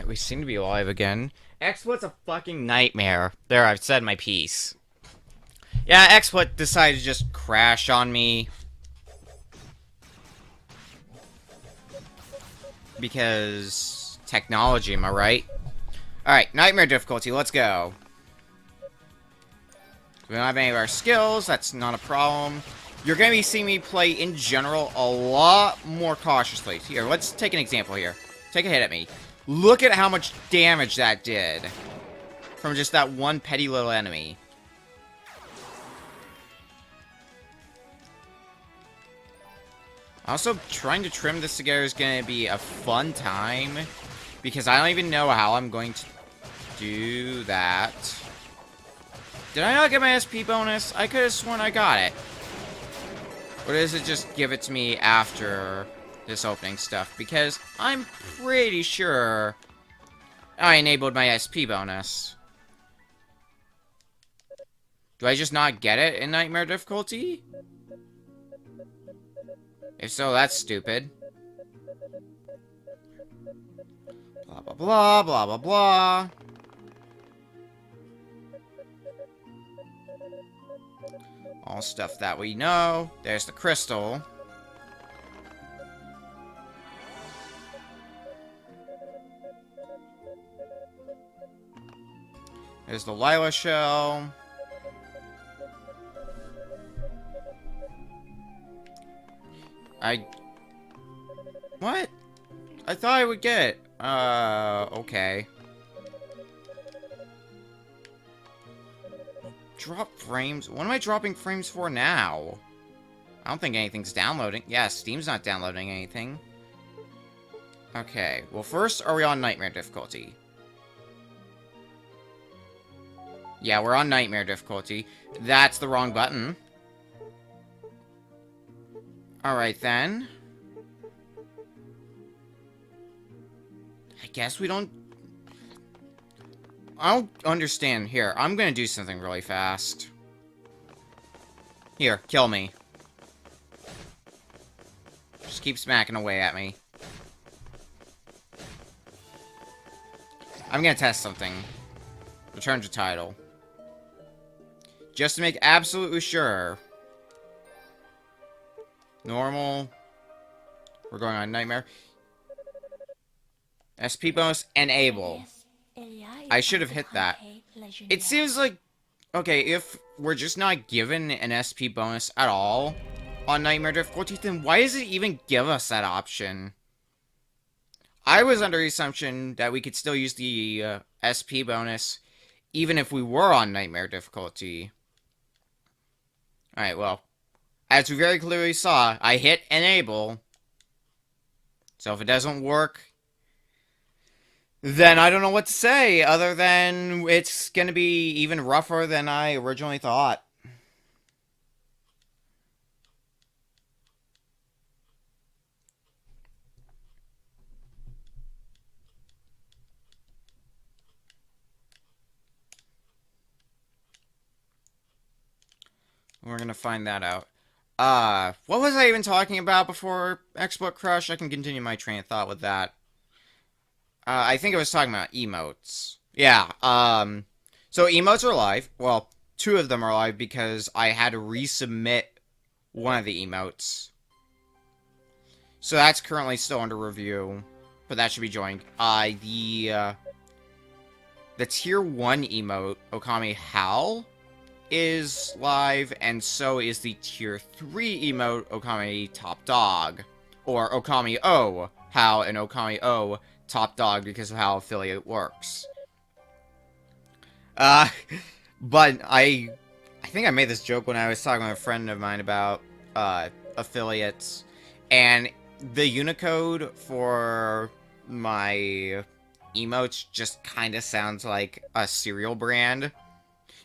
Alright, we seem to be live again. XSplit a fucking nightmare. There, I've said my piece. Yeah, XSplit decided to just crash on me. Because technology, am I right? Alright, nightmare difficulty, let's go. We don't have any of our skills, that's not a problem. You're gonna be seeing me play, in general, a lot more cautiously. Here, let's take an example here. Take a hit at me. Look at how much damage that did. From just that one petty little enemy. Also, trying to trim this together is gonna be a fun time. Because I don't even know how I'm going to do that. Did I not get my SP bonus? I could have sworn I got it. Or does it just give it to me after this opening stuff? Because I'm pretty sure I enabled my SP bonus. Do I just not get it in Nightmare difficulty? If so, that's stupid. Blah, blah, blah, blah, blah, blah. All stuff that we know. There's the crystal. There's the Lila shell. What? I thought I would get it. Okay. Drop frames? What am I dropping frames for now? I don't think anything's downloading. Yeah, Steam's not downloading anything. Okay, well first, are we on Nightmare difficulty? Yeah, we're on Nightmare difficulty. That's the wrong button. Alright then. I guess we don't... I don't understand. Here, I'm gonna do something really fast. Here, kill me. Just keep smacking away at me. I'm gonna test something. Return to title. Just to make absolutely sure. Normal. We're going on Nightmare. SP bonus, enable. I should have hit that. It seems like... Okay, if we're just not given an SP bonus at all on Nightmare difficulty, then why does it even give us that option? I was under the assumption that we could still use the SP bonus even if we were on Nightmare difficulty. Alright, well, as we very clearly saw, I hit enable. So if it doesn't work, then I don't know what to say, other than it's gonna be even rougher than I originally thought. We're gonna find that out. What was I even talking about before XSplit Crush? I can continue my train of thought with that. I think I was talking about emotes. Yeah, so emotes are live. Well, 2 of them are live because I had to resubmit one of the emotes. So that's currently still under review, but that should be joined. The tier 1 emote, Okami Howl, is live, and so is the tier 3 emote, Okami Top Dog. Or Okami O, Howl, and Okami O, Top Dog, because of how affiliate works. But I think I made this joke when I was talking with a friend of mine about, affiliates, and the Unicode for my emotes just kinda sounds like a cereal brand.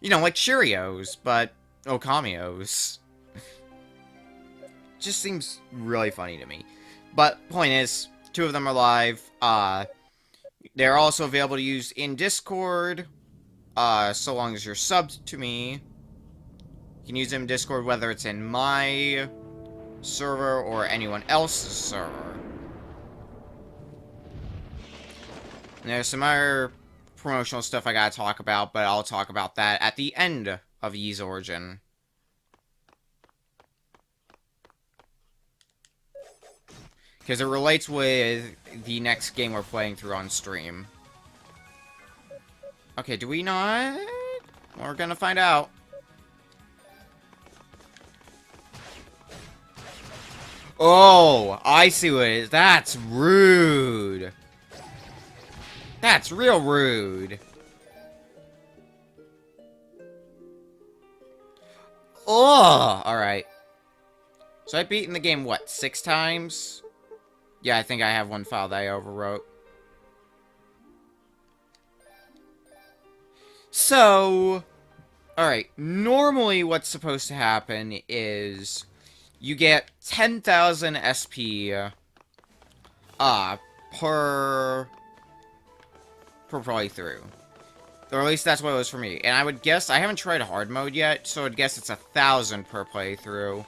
You know, like Cheerios, but Okamios. Just seems really funny to me. But, point is, 2 of them are live. They're also available to use in Discord, so long as you're subbed to me. You can use them in Discord whether it's in my server or anyone else's server. And there's some other promotional stuff I gotta talk about, but I'll talk about that at the end of Ys Origin. Because it relates with the next game we're playing through on stream. Okay, do we not? We're gonna find out. Oh, I see what it is. That's rude. That's real rude. Oh, alright. So I've beaten the game, what, 6 times? Yeah, I think I have one file that I overwrote. So, alright, normally what's supposed to happen is you get 10,000 SP per playthrough. Or at least that's what it was for me. And I would guess, I haven't tried hard mode yet, so I'd guess it's 1,000 per playthrough.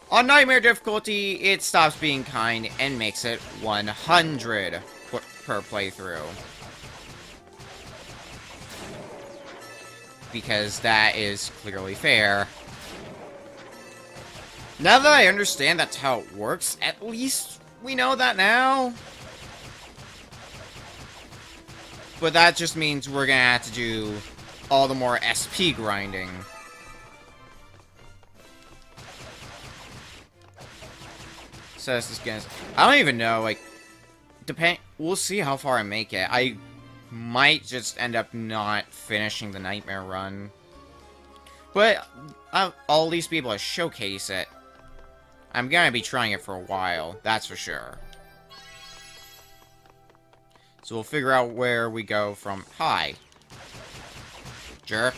On Nightmare difficulty, it stops being kind and makes it 100 per playthrough. Because that is clearly fair. Now that I understand that's how it works, at least we know that now. But that just means we're gonna have to do all the more SP grinding. So this is gonna... I don't even know, like... We'll see how far I make it. I might just end up not finishing the Nightmare run. But I'll at least be able to showcase it. I'm gonna be trying it for a while, that's for sure. So we'll figure out where we go from... Hi. Jerk.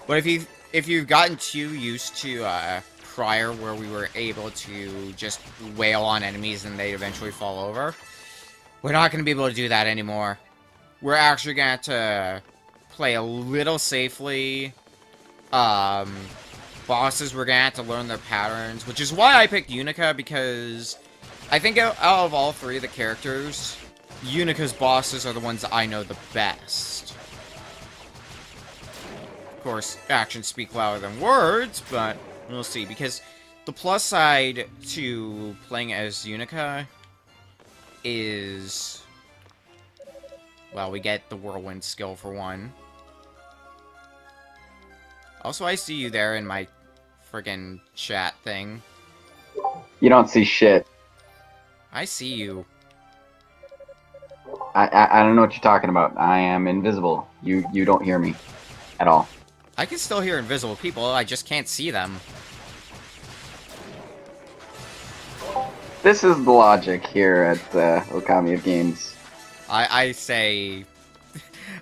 But if you've gotten too used to prior where we were able to just wail on enemies and they'd eventually fall over, we're not going to be able to do that anymore. We're actually going to have to play a little safely. Bosses, we're going to have to learn their patterns, which is why I picked Unica, because I think out of all 3 of the characters, Unica's bosses are the ones that I know the best. Of course, actions speak louder than words, but we'll see, because the plus side to playing as Unica is... Well, we get the Whirlwind skill for one. Also, I see you there in my friggin' chat thing. You don't see shit. I see you. I don't know what you're talking about. I am invisible. You don't hear me at all. I can still hear invisible people, I just can't see them. This is the logic here at Okami of Games. I say...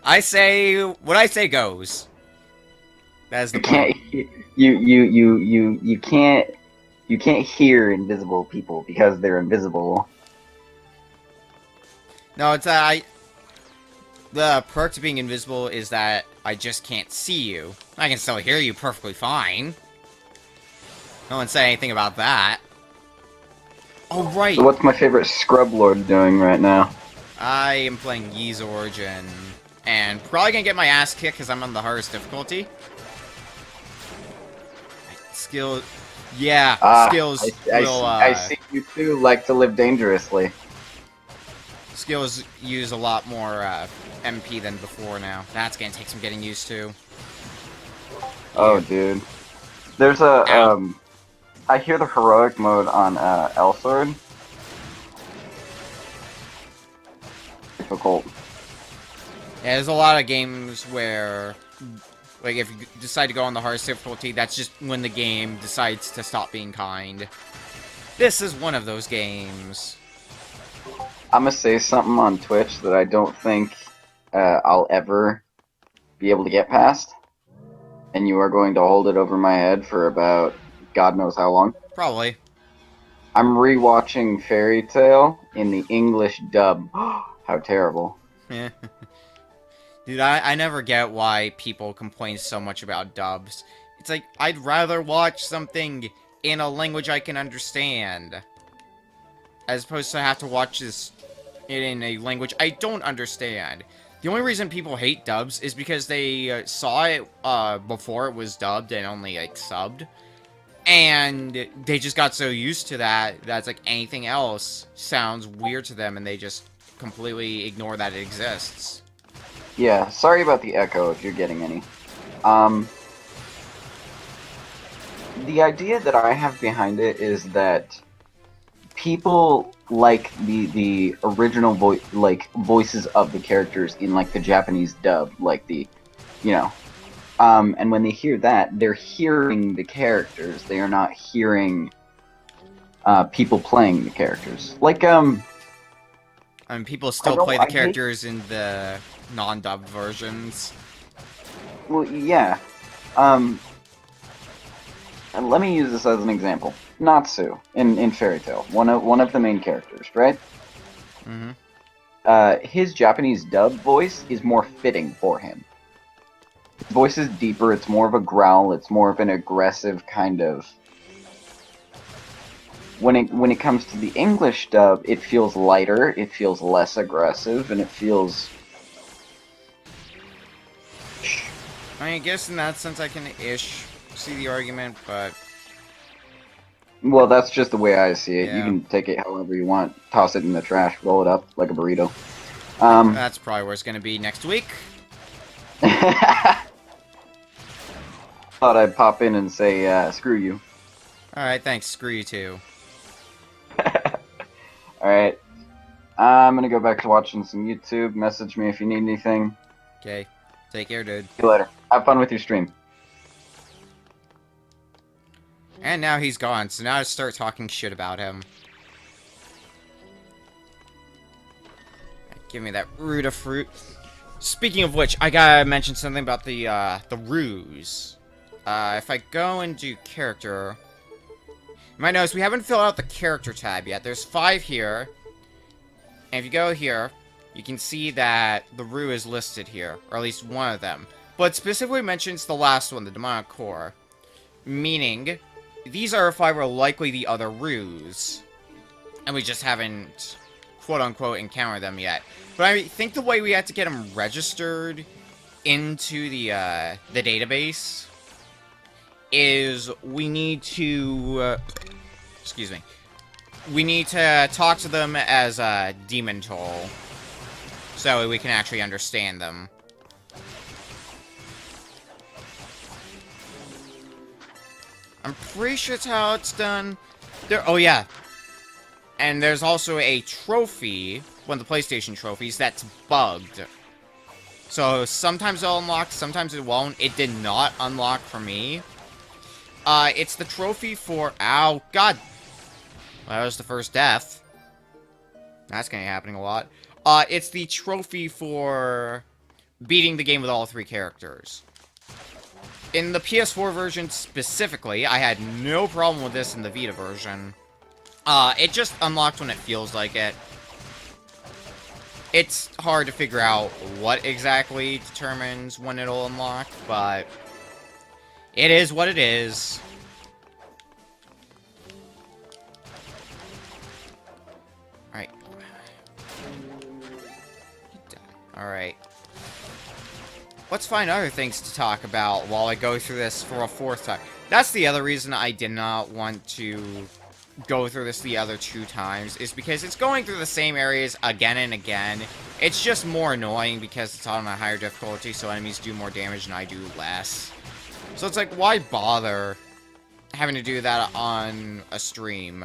I say... What I say goes. That's the point. You can't hear invisible people because they're invisible. No, it's that the perk to being invisible is that I just can't see you. I can still hear you perfectly fine. No one said anything about that. Oh, right! So what's my favorite Scrub Lord doing right now? I am playing Ys Origin. And probably gonna get my ass kicked because I'm on the hardest difficulty. Skill... Yeah, skills I see you too like to live dangerously. Skills use a lot more MP than before now. That's gonna take some getting used to. Oh, dude. There's a, I hear the heroic mode on Elsword. Difficult. Yeah, there's a lot of games where, like, if you decide to go on the hardest difficulty, that's just when the game decides to stop being kind. This is one of those games. I'm gonna say something on Twitch that I don't think I'll ever be able to get past. And you are going to hold it over my head for about God knows how long. Probably. I'm rewatching Fairy Tail in the English dub. How terrible. Yeah. Dude, I never get why people complain so much about dubs. It's like, I'd rather watch something in a language I can understand. as opposed to have to watch this in a language I don't understand. The only reason people hate dubs is because they saw it before it was dubbed and only like subbed, and they just got so used to that that's like anything else sounds weird to them, and they just completely ignore that it exists. Yeah, sorry about the echo if you're getting any. Um, the idea that I have behind it is that people like the original voices of the characters in like the Japanese dub, like you know, and when they hear that, they're hearing the characters. They are not hearing people playing the characters. Like I mean, people still don't- play the I hate- characters in the non-dubbed versions. well, yeah. Um, and let me use this as an example. Natsu in Fairy Tail, one of the main characters, right? Mm-hmm. His Japanese dub voice is more fitting for him. His voice is deeper. It's more of a growl. It's more of an aggressive kind of. When it comes to the English dub, it feels lighter. It feels less aggressive, and it feels. I mean, I guess in that sense I can ish see the argument, but Well, that's just the way I see it. You Yeah. can take it however you want. Toss it in the trash. Roll it up like a burrito. that's probably where it's going to be next week. Thought I'd pop in and say, screw you. Alright, thanks. Screw you too. Alright. I'm gonna go back to watching some YouTube. Message me if you need anything. Okay. Take care, dude. See you later. Have fun with your stream. And now he's gone, so now I start talking shit about him. Give me that root of fruit. Speaking of which, I gotta mention something about the ruse. If I go and do character... You might notice we haven't filled out the character tab yet. There's 5 here. And if you go here, you can see that the rue is listed here. Or at least one of them. But specifically mentions the last one, the demonic core. Meaning, these are 5 are likely the other ruse. And we just haven't, quote-unquote, encountered them yet. But I think the way we have to get them registered into the database is we need to... excuse me. We need to talk to them as a demon toll. So we can actually understand them. I'm pretty sure that's how it's done. Oh yeah. And there's also a trophy, one of the PlayStation trophies, that's bugged. So sometimes it'll unlock, sometimes it won't. It did not unlock for me. It's the trophy for... Ow, God. Well, that was the first death. That's gonna be happening a lot. It's the trophy for beating the game with all 3 characters. In the PS4 version specifically, I had no problem with this in the Vita version. It just unlocked when it feels like it. It's hard to figure out what exactly determines when it'll unlock, but it is what it is. Alright. Alright. Let's find other things to talk about while I go through this for a 4th time. That's the other reason I did not want to go through this the other 2 times, is because it's going through the same areas again and again. It's just more annoying because it's on a higher difficulty, so enemies do more damage and I do less. So it's like, why bother having to do that on a stream?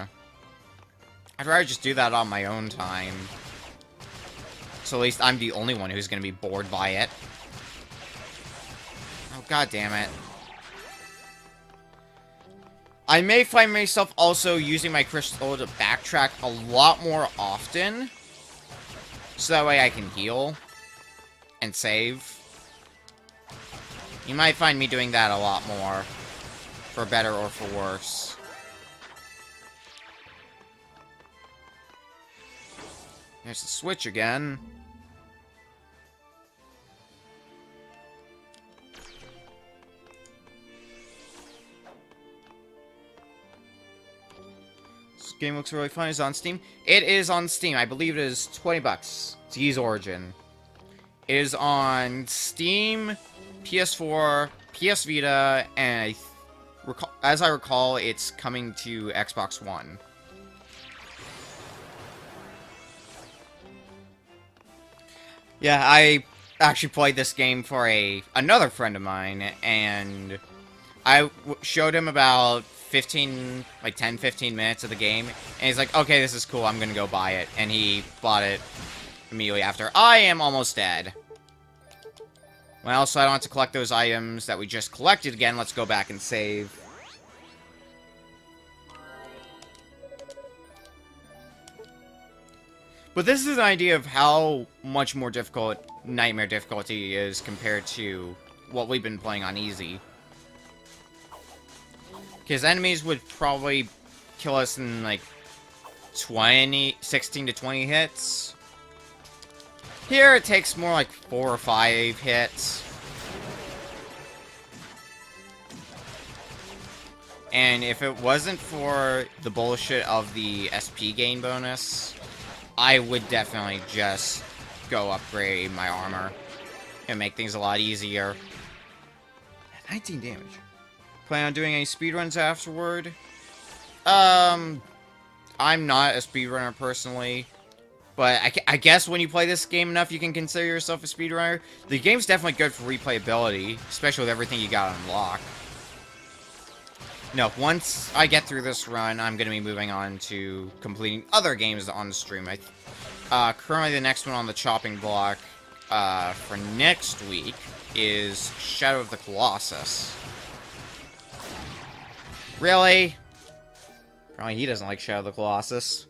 I'd rather just do that on my own time. So at least I'm the only one who's going to be bored by it. Oh, god damn it. I may find myself also using my crystal to backtrack a lot more often. So that way I can heal and save. You might find me doing that a lot more. For better or for worse. There's the switch again. Let's Game looks really fun. Is it on Steam? It is on Steam. I believe it is $20. It's Ys Origin. It is on Steam, PS4, PS Vita, and as I recall, it's coming to Xbox One. Yeah, I actually played this game for another friend of mine, and I showed him about 10, 15 minutes of the game, and he's like, okay, this is cool, I'm gonna go buy it, and he bought it immediately after. I am almost dead. Well, so I don't have to collect those items that we just collected again. Let's go back and save. But this is an idea of how much more difficult Nightmare difficulty is compared to what we've been playing on easy. Because enemies would probably kill us in, like, 16 to 20 hits. Here, it takes more like 4 or 5 hits. And if it wasn't for the bullshit of the SP gain bonus, I would definitely just go upgrade my armor and make things a lot easier. 19 damage. Plan on doing any speedruns afterward? I'm not a speedrunner personally. But I guess when you play this game enough, you can consider yourself a speedrunner. The game's definitely good for replayability, especially with everything you got unlocked. No, once I get through this run, I'm going to be moving on to completing other games on the stream. Currently, the next one on the chopping block for next week is Shadow of the Colossus. Really? Probably he doesn't like Shadow of the Colossus.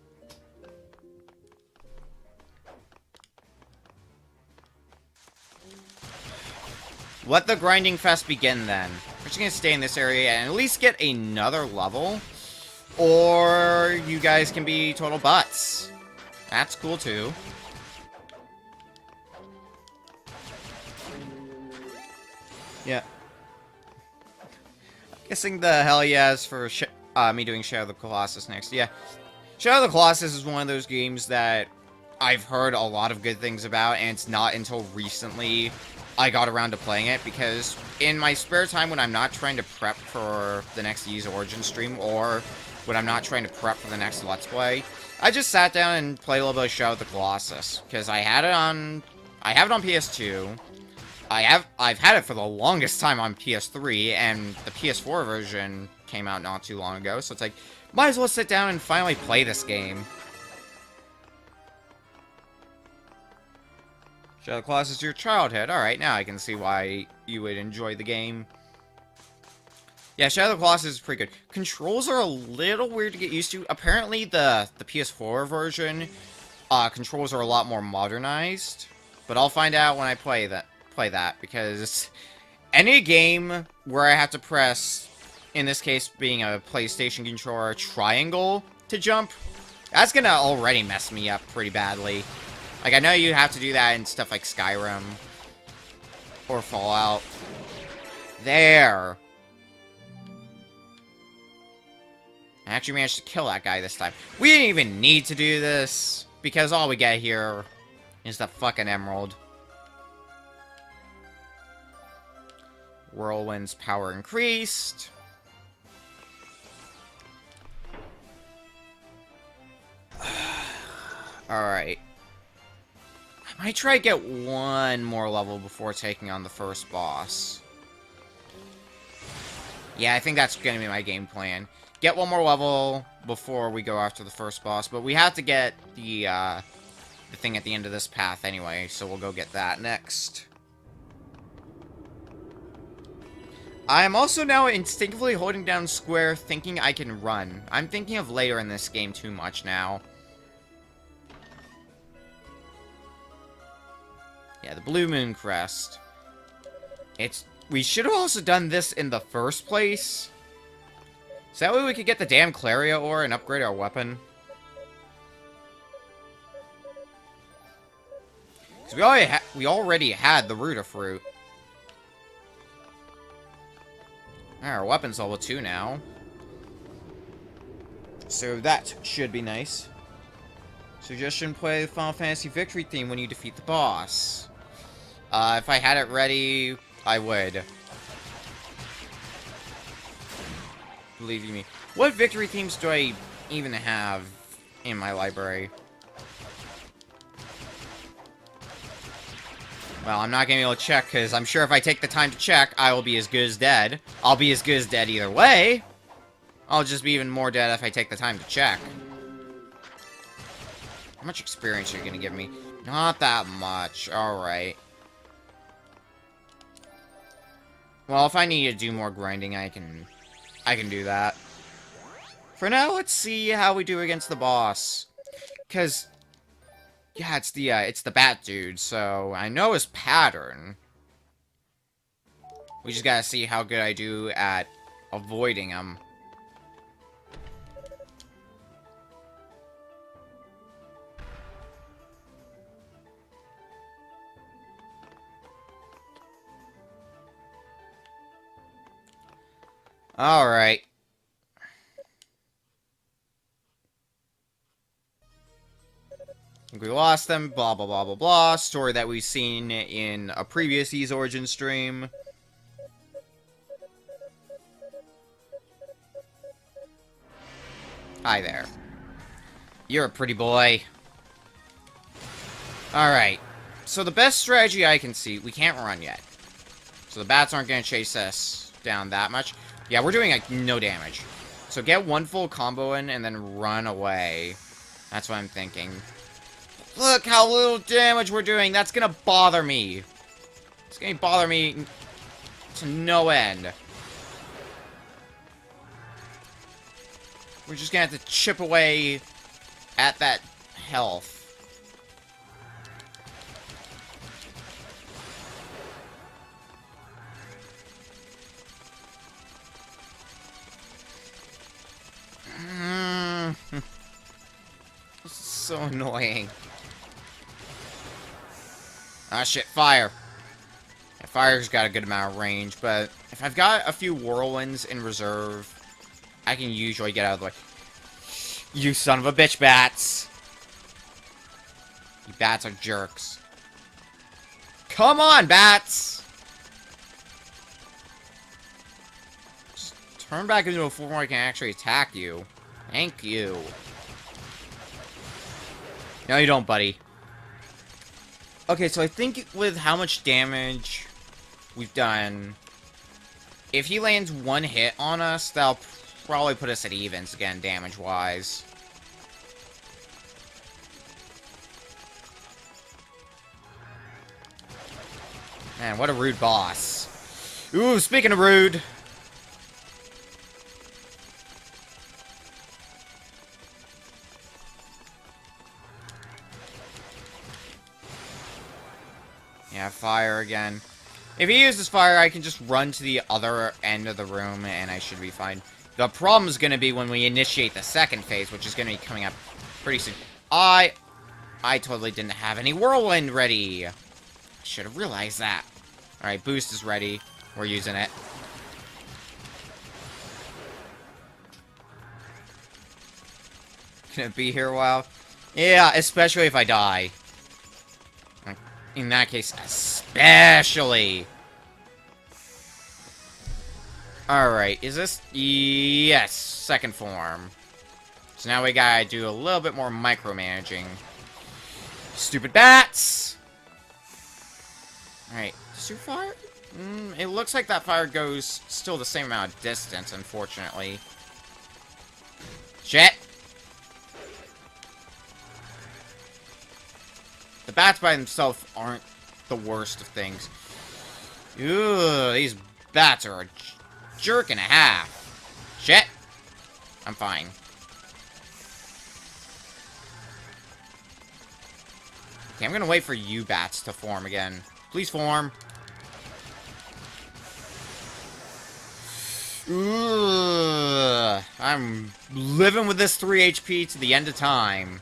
Let the grinding fest begin, then. We're just gonna stay in this area and at least get another level. Or you guys can be total butts. That's cool, too. Yeah. I'm guessing the hell yes for me doing Shadow of the Colossus next. Yeah. Shadow of the Colossus is one of those games that I've heard a lot of good things about, and it's not until recently I got around to playing it, because in my spare time when I'm not trying to prep for the next Ys Origin stream, or when I'm not trying to prep for the next Let's Play, I just sat down and played a little bit of Shadow of the Colossus, because I have it on PS2, I've had it for the longest time on PS3, and the PS4 version came out not too long ago, so it's like, might as well sit down and finally play this game. Shadow of the Colossus is your childhood. Alright, now I can see why you would enjoy the game. Yeah, Shadow of the Colossus is pretty good. Controls are a little weird to get used to. Apparently, the PS4 version, controls are a lot more modernized. But I'll find out when I play that, because any game where I have to press, in this case being a PlayStation controller, triangle to jump, that's gonna already mess me up pretty badly. Like, I know you have to do that in stuff like Skyrim or Fallout. There. I actually managed to kill that guy this time. We didn't even need to do this, because all we get here is the fucking emerald. Whirlwind's power increased. Alright. I might try to get one more level before taking on the first boss. Yeah, I think that's going to be my game plan. Get one more level before we go after the first boss, but we have to get the thing at the end of this path anyway, so we'll go get that next. I am also now instinctively holding down square, thinking I can run. I'm thinking of later in this game too much now. Yeah, the Blue Moon Crest. We should have also done this in the first place. So that way we could get the damn Claria ore and upgrade our weapon. Because we already had the Rudafruit. Our weapon's level 2 now. So that should be nice. Suggestion: play the Final Fantasy victory theme when you defeat the boss. If I had it ready, I would. Believe you me. What victory themes do I even have in my library? Well, I'm not gonna be able to check, because I'm sure if I take the time to check, I will be as good as dead. I'll be as good as dead either way. I'll just be even more dead if I take the time to check. How much experience are you gonna give me? Not that much. Alright. Well, if I need to do more grinding, I can do that. For now, let's see how we do against the boss. Because, yeah, it's the bat dude, so I know his pattern. We just gotta see how good I do at avoiding him. Alright. We lost them, blah blah blah blah blah. Story that we've seen in a previous Ys Origin stream. Hi there. You're a pretty boy. Alright. So the best strategy I can see, we can't run yet. So the bats aren't going to chase us down that much. Yeah, we're doing like no damage. So get one full combo in and then run away. That's what I'm thinking. Look how little damage we're doing. That's going to bother me. It's going to bother me to no end. We're just going to have to chip away at that health. This is so annoying. Ah, shit, fire. Yeah, fire's got a good amount of range, but if I've got a few whirlwinds in reserve, I can usually get out of the way. You son of a bitch, bats. You bats are jerks. Come on, bats! Just turn back into a form where I can actually attack you. Thank you. No, you don't, buddy. Okay, so I think with how much damage we've done, if he lands one hit on us, that'll probably put us at evens again, damage-wise. Man, what a rude boss. Ooh, speaking of rude. Yeah, fire again. If he uses fire, I can just run to the other end of the room, and I should be fine. The problem is going to be when we initiate the second phase, which is going to be coming up pretty soon. I totally didn't have any whirlwind ready. I should have realized that. Alright, boost is ready. We're using it. Gonna be here a while. Yeah, especially if I die. In that case, especially. Alright, is this... Yes, second form. So now we gotta do a little bit more micromanaging. Stupid bats! Alright, super fire? It looks like that fire goes still the same amount of distance, unfortunately. Shit! The bats by themselves aren't the worst of things. Ooh, these bats are a jerk and a half. Shit! I'm fine. Okay, I'm gonna wait for you bats to form again. Please form. Ooh, I'm living with this 3 HP to the end of time.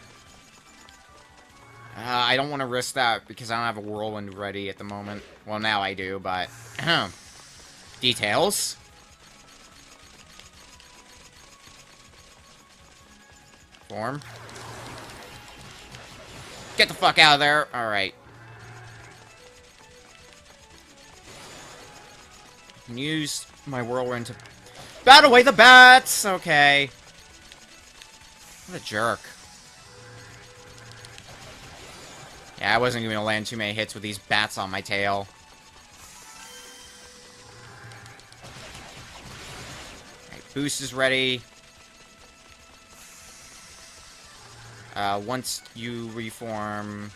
I don't want to risk that because I don't have a whirlwind ready at the moment. Well, now I do, but... Details. Form. Get the fuck out of there. Alright. Use my whirlwind to bat away the bats! Okay. What a jerk. Yeah, I wasn't going to land too many hits with these bats on my tail. Alright, boost is ready. Once you reform...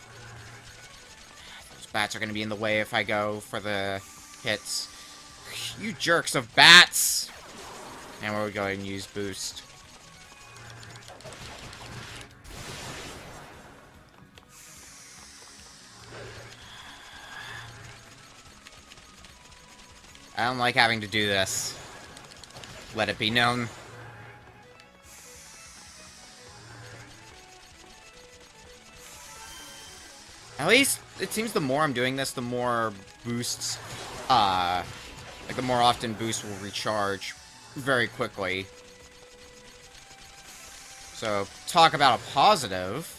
Those bats are going to be in the way if I go for the hits. You jerks of bats! And we're going to use boost. I don't like having to do this. Let it be known. At least, it seems the more I'm doing this, the more boosts, like the more often boosts will recharge very quickly. So, talk about a positive.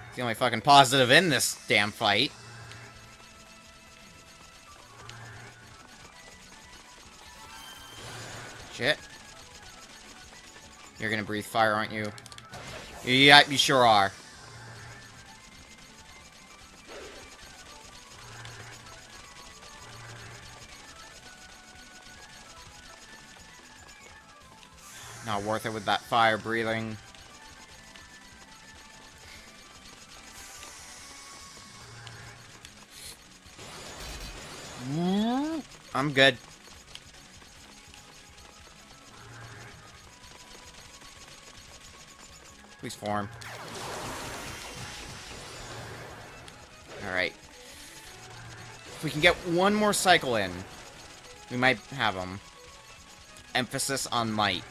It's the only fucking positive in this damn fight. Shit. You're gonna breathe fire, aren't you? Yeah, you sure are. Not worth it with that fire breathing. I'm good. Please form. Alright. If we can get one more cycle in, we might have him. Emphasis on might.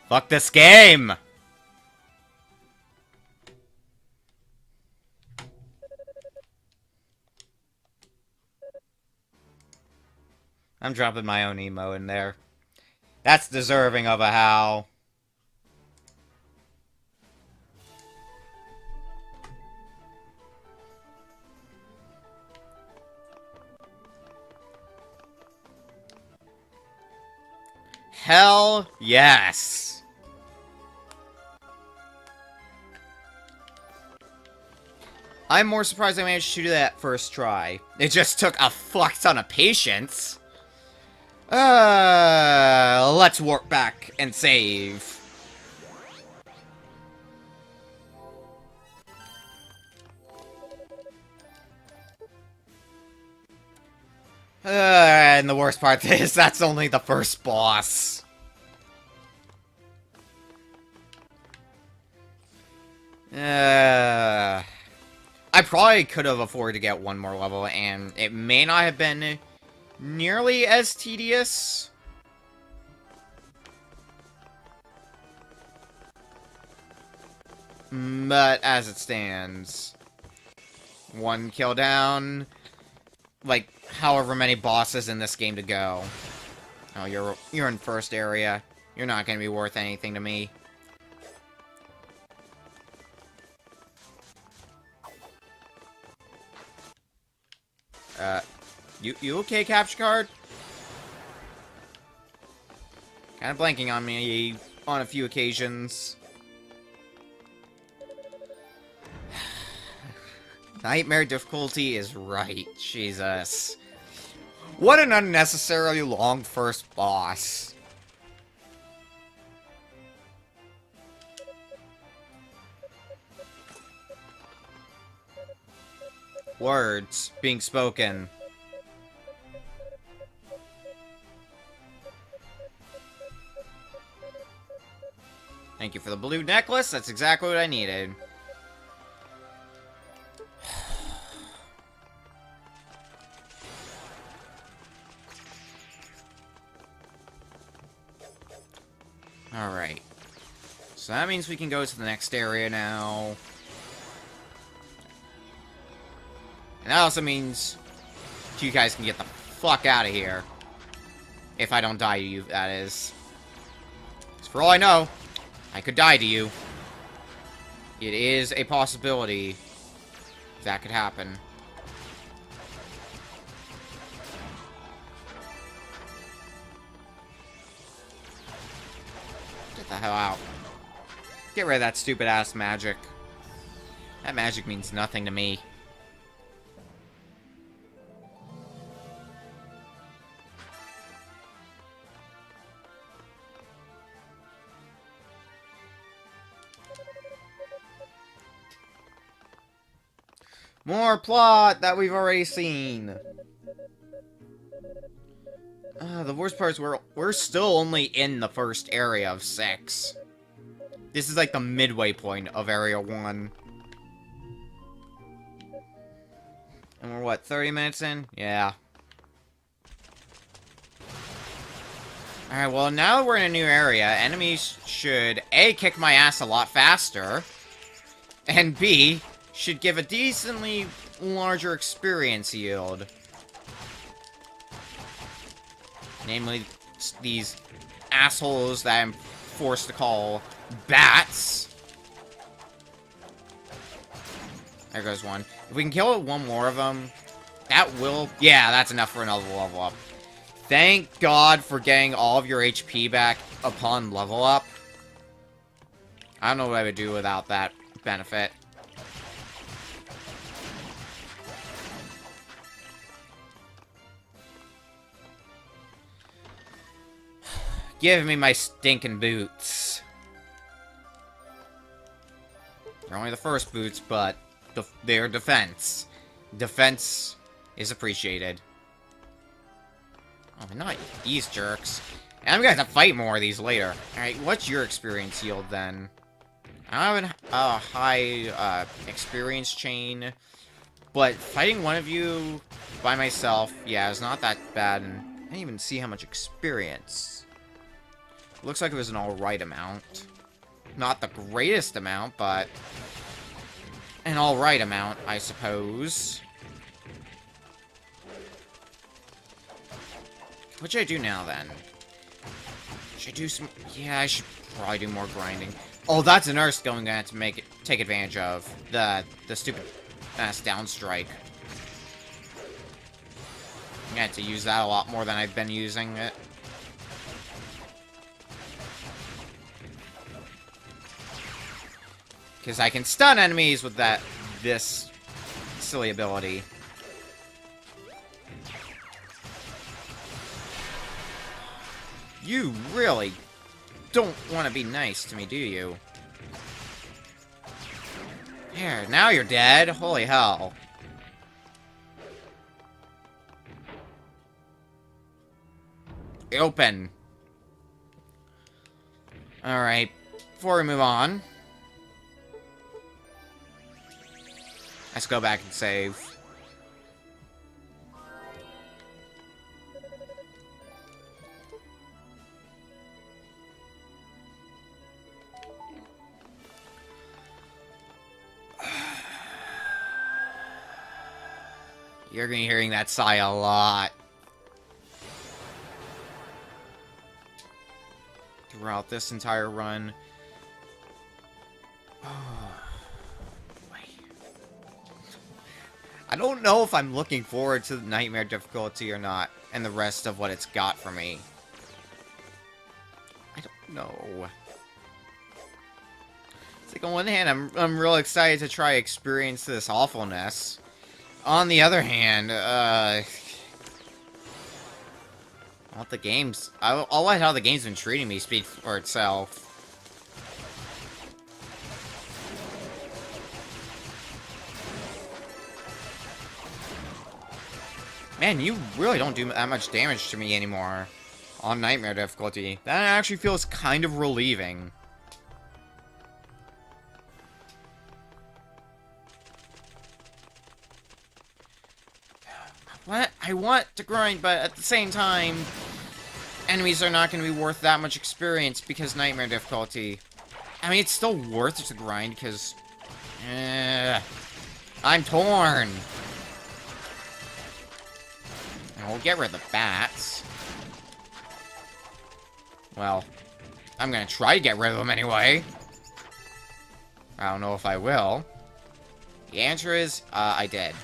Fuck this game! I'm dropping my own emo in there. That's deserving of a howl. Hell yes! I'm more surprised I managed to do that first try. It just took a fuck ton of patience. Let's warp back and save. And the worst part is, that's only the first boss. I probably could have afforded to get one more level, and it may not have been nearly as tedious. But as it stands, one kill down, like however many bosses in this game to go. Oh, you're in first area. You're not going to be worth anything to me. You okay, capture card? Kind of blanking on me on a few occasions. Nightmare difficulty is right. Jesus. What an unnecessarily long first boss. Words being spoken. Thank you for the blue necklace. That's exactly what I needed. Alright. So that means we can go to the next area now. And that also means you guys can get the fuck out of here. If I don't die to you, that is. 'Cause for all I know, I could die to you. It is a possibility that could happen. Get the hell out. Get rid of that stupid ass magic. That magic means nothing to me. More plot that we've already seen. The worst part is we're still only in the first area of 6. This is like the midway point of Area 1. And we're what, 30 minutes in? Yeah. Alright, well now that we're in a new area, enemies should A, kick my ass a lot faster, and B, should give a decently larger experience yield. Namely, these assholes that I'm forced to call bats. There goes one. If we can kill one more of them, that will... Yeah, that's enough for another level up. Thank God for getting all of your HP back upon level up. I don't know what I would do without that benefit. Give me my stinking boots. They're only the first boots, but they're defense. Defense is appreciated. Oh, not these jerks. And I'm gonna have to fight more of these later. Alright, what's your experience yield then? I don't have a high experience chain, but fighting one of you by myself, yeah, it's not that bad, and I didn't even see how much experience. Looks like it was an alright amount. Not the greatest amount, but an alright amount, I suppose. What should I do now, then? Should I do some... Yeah, I should probably do more grinding. Oh, that's another skill I'm gonna have to take advantage of. The stupid ass downstrike. I'm gonna have to use that a lot more than I've been using it. Because I can stun enemies with this silly ability. You really don't want to be nice to me, do you? There, now you're dead. Holy hell. Open. Alright, before we move on, let's go back and save. You're gonna be hearing that sigh a lot throughout this entire run. I don't know if I'm looking forward to the Nightmare difficulty or not, and the rest of what it's got for me. I don't know. It's like on one hand, I'm real excited to try experience this awfulness. On the other hand, I'll let the games... I'll let how the game's been treating me speak for itself. Man, you really don't do that much damage to me anymore on Nightmare difficulty. That actually feels kind of relieving. What? I want to grind, but at the same time, enemies are not going to be worth that much experience because Nightmare difficulty. I mean, it's still worth it to grind, because... I'm torn! And we'll get rid of the bats. Well, I'm gonna try to get rid of them anyway. I don't know if I will. The answer is, I did.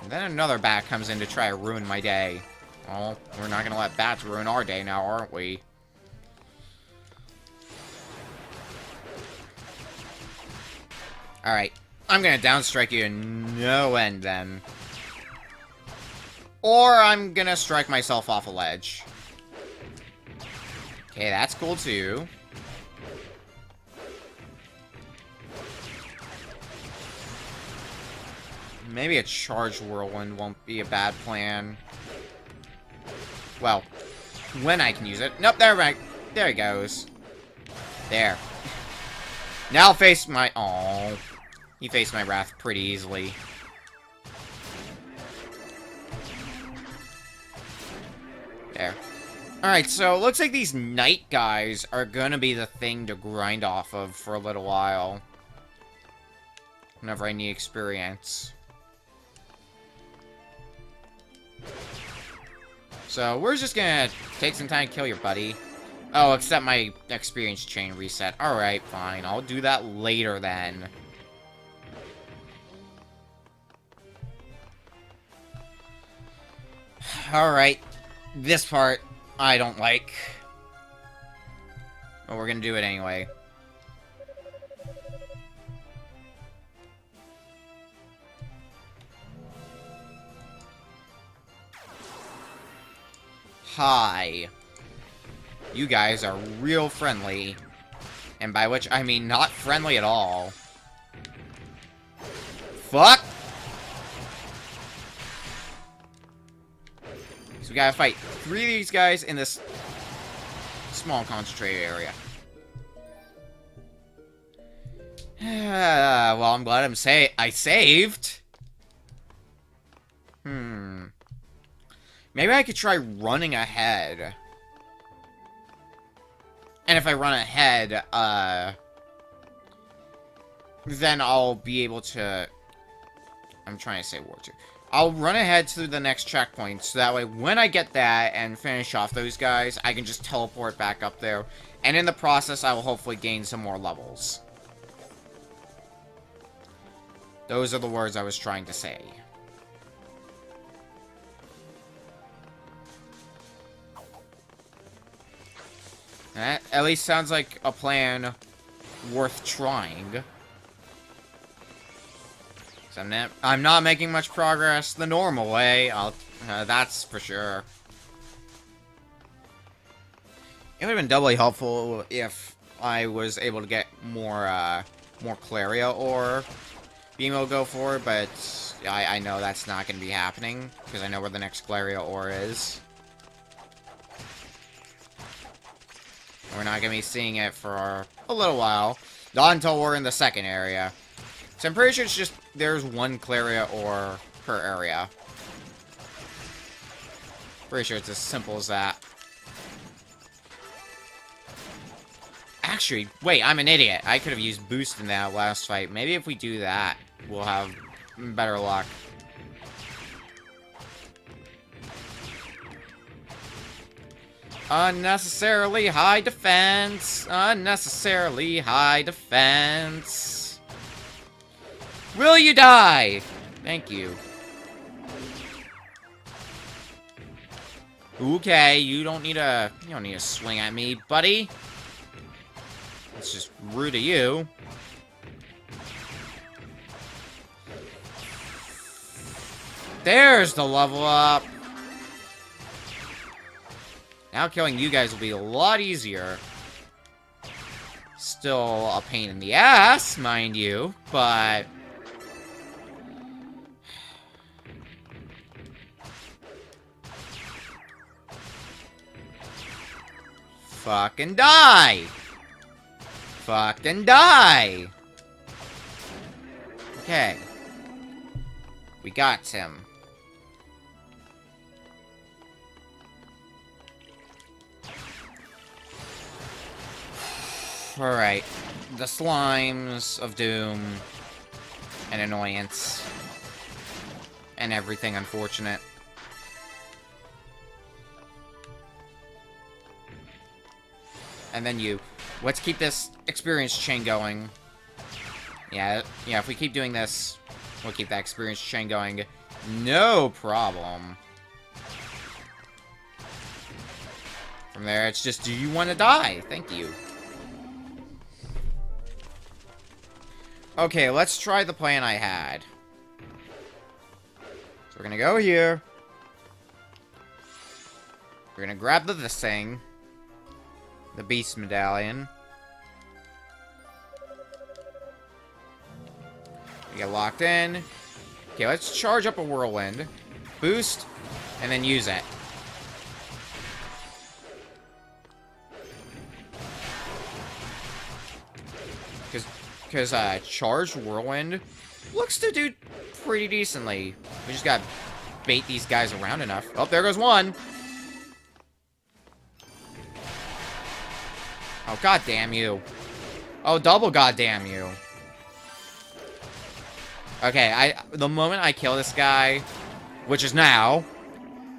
And then another bat comes in to try to ruin my day. Well, we're not gonna let bats ruin our day now, aren't we? Alright. I'm gonna downstrike you to no end, then. Or I'm gonna strike myself off a ledge. Okay, that's cool, too. Maybe a charged whirlwind won't be a bad plan. Well, when I can use it. Nope, there he goes. There. Now I'll face my... Aww. He faced my wrath pretty easily. There. Alright, so it looks like these knight guys are gonna be the thing to grind off of for a little while. Whenever I need experience. So, we're just gonna take some time to kill your buddy. Oh, except my experience chain reset. Alright, fine. I'll do that later then. Alright. This part, I don't like. But we're gonna do it anyway. Hi. You guys are real friendly. And by which I mean not friendly at all. Fuck! So we gotta fight 3 of these guys in this small concentrated area. Well, I'm glad I saved. Maybe I could try running ahead. And if I run ahead, then I'll be able to... I'm trying to say War 2. I'll run ahead to the next checkpoint, so that way when I get that and finish off those guys, I can just teleport back up there. And in the process, I will hopefully gain some more levels. Those are the words I was trying to say. That at least sounds like a plan worth trying. So I'm not making much progress the normal way. That's for sure. It would have been doubly helpful if I was able to get more Claria ore being able to go for, but I know that's not going to be happening because I know where the next Claria ore is. We're not going to be seeing it for a little while. Not until we're in the second area. So I'm pretty sure it's just there's one Claria ore per area. Pretty sure it's as simple as that. Actually, wait, I'm an idiot. I could have used boost in that last fight. Maybe if we do that, we'll have better luck. Unnecessarily high defense. Unnecessarily high defense. Will you die? Thank you. Okay, you don't need to swing at me, buddy. It's just rude of you. There's the level up. Now killing you guys will be a lot easier. Still a pain in the ass, mind you, but... Fucking die! Fucking die! Okay. We got him. Alright. The slimes of doom and annoyance and everything unfortunate. And then you. Let's keep this experience chain going. Yeah, if we keep doing this, we'll keep that experience chain going. No problem. From there, it's just, do you want to die? Thank you. Okay, let's try the plan I had. So we're gonna go here. We're gonna grab this thing. The Beast Medallion. We get locked in. Okay, let's charge up a Whirlwind. Boost. And then use it. Because charged Whirlwind looks to do pretty decently. We just gotta bait these guys around enough. Oh, there goes one. Oh, god damn you. Oh, double goddamn you. Okay, the moment I kill this guy, which is now,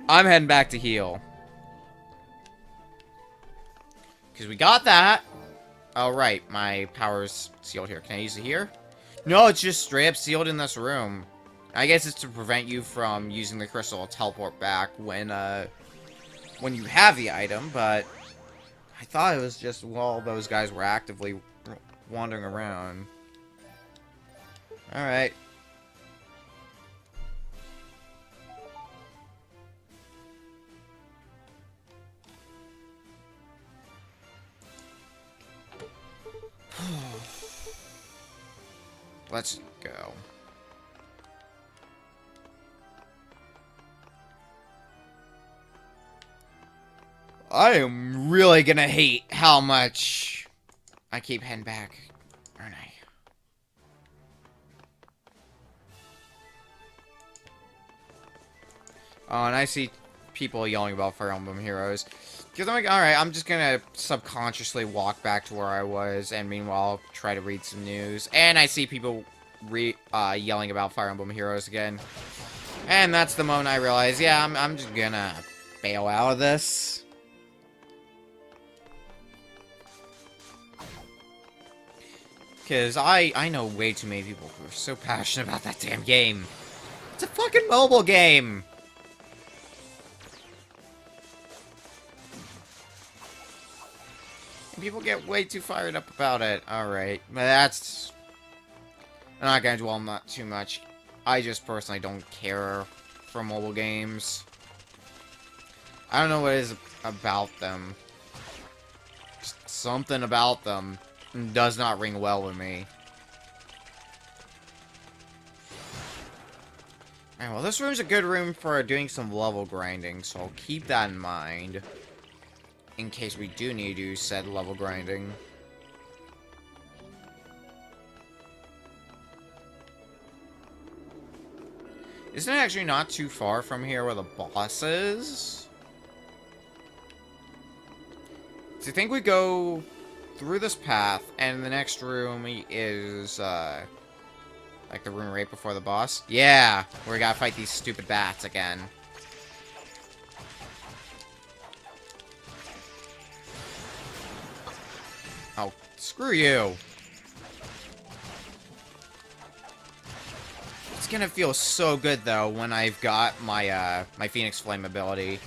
I'm heading back to heal. Because we got that. Oh, right. My power's sealed here. Can I use it here? No, it's just straight up sealed in this room. I guess it's to prevent you from using the crystal to teleport back when you have the item, but I thought it was just while those guys were actively wandering around. Alright. Let's go. I am really gonna hate how much I keep heading back, aren't I? Oh, and I see people yelling about Fire Emblem Heroes. Because I'm like, alright, I'm just gonna subconsciously walk back to where I was, and meanwhile, try to read some news. And I see people yelling about Fire Emblem Heroes again. And that's the moment I realize, yeah, I'm just gonna bail out of this. Because I know way too many people who are so passionate about that damn game. It's a fucking mobile game! And people get way too fired up about it. Alright, but that's... I'm not gonna dwell on that too much. I just personally don't care for mobile games. I don't know what it is about them. Just something about them does not ring well with me. Alright, well, this room's a good room for doing some level grinding, so I'll keep that in mind. In case we do need to do said level grinding. Isn't it actually not too far from here where the boss is? So I think we go through this path, and the next room is, like the room right before the boss? Yeah! We gotta fight these stupid bats again. Oh, screw you! It's gonna feel so good, though, when I've got my, my Phoenix Flame ability.